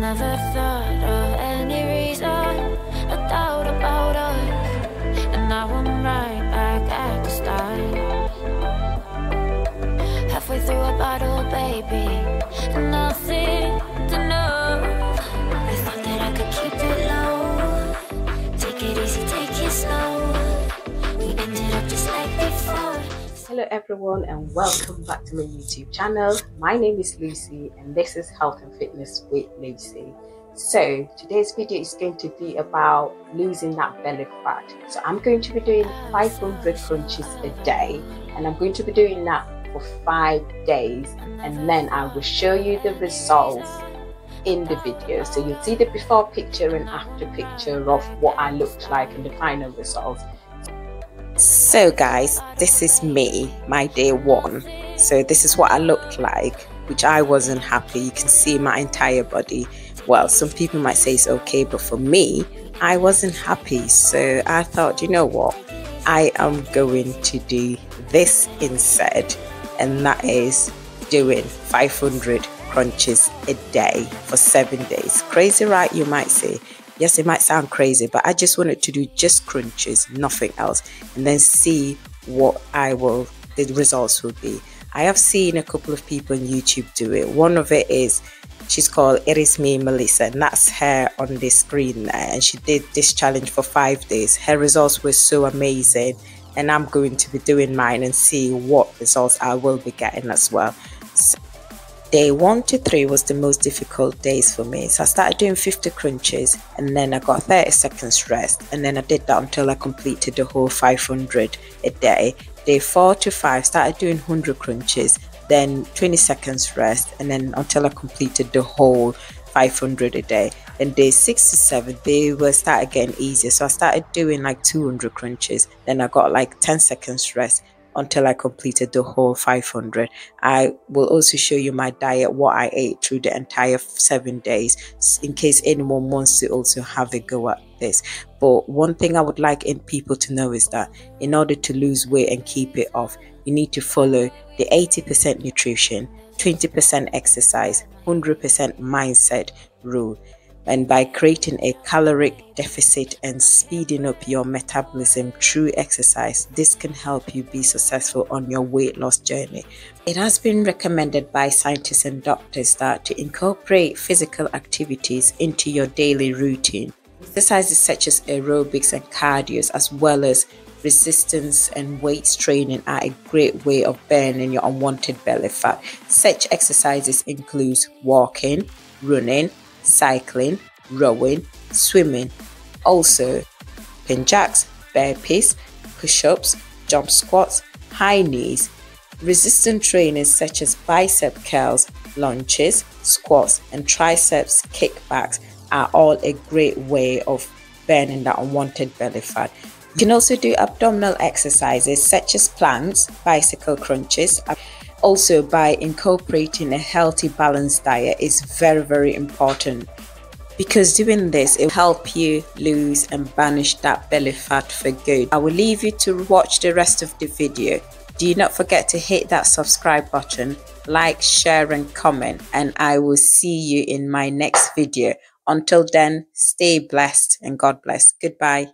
never thought of any reason, a doubt about us, and now I'm right back at the start. Halfway through a bottle, baby, nothing to know. I thought that I could keep it low, take it easy, take it slow. We ended up just like before. Hello everyone and welcome back to my YouTube channel. My name is Lucy and this is Health and Fitness with Lucy. So today's video is going to be about losing that belly fat. So I'm going to be doing 500 crunches a day and I'm going to be doing that for 5 days, and then I will show you the results in the video. So you'll see the before picture and after picture of what I looked like and the final results. So guys, this is me, my day one. So this is what I looked like, which I wasn't happy. You can see my entire body. Well, some people might say it's okay, but for me, I wasn't happy. So I thought, you know what, I am going to do this instead, and that is doing 500 crunches a day for 7 days. Crazy, right? You might say. Yes, it might sound crazy, but I just wanted to do just crunches, nothing else, and then see what the results will be. I have seen a couple of people on YouTube do it. One of it is, she's called It Is Me Melissa, and that's her on the screen there, and she did this challenge for 5 days. Her results were so amazing, and I'm going to be doing mine and see what results I will be getting as well. So, day 1 to 3 was the most difficult days for me. So I started doing 50 crunches and then I got 30 seconds rest, and then I did that until I completed the whole 500 a day. Day 4 to 5 started doing 100 crunches, then 20 seconds rest, and then until I completed the whole 500 a day. Then day 6 to 7 they will start getting easier, so I started doing like 200 crunches, then I got like 10 seconds rest until I completed the whole 500. I will also show you my diet, what I ate through the entire 7 days, in case anyone wants to also have a go at this. But one thing I would like people to know is that in order to lose weight and keep it off, you need to follow the 80% nutrition, 20% exercise, 100% mindset rule. And by creating a caloric deficit and speeding up your metabolism through exercise, this can help you be successful on your weight loss journey. It has been recommended by scientists and doctors that to incorporate physical activities into your daily routine. Exercises such as aerobics and cardio, as well as resistance and weights training, are a great way of burning your unwanted belly fat. Such exercises include walking, running, cycling, rowing, swimming. Also, jumping jacks, burpees, push-ups, jump squats, high knees. Resistance training such as bicep curls, lunges, squats, and triceps kickbacks are all a great way of burning that unwanted belly fat. You can also do abdominal exercises such as planks, bicycle crunches. Also, by incorporating a healthy, balanced diet is very, very important, because doing this, it will help you lose and banish that belly fat for good. I will leave you to watch the rest of the video. Do not forget to hit that subscribe button, like, share and comment, and I will see you in my next video. Until then, stay blessed and God bless. Goodbye.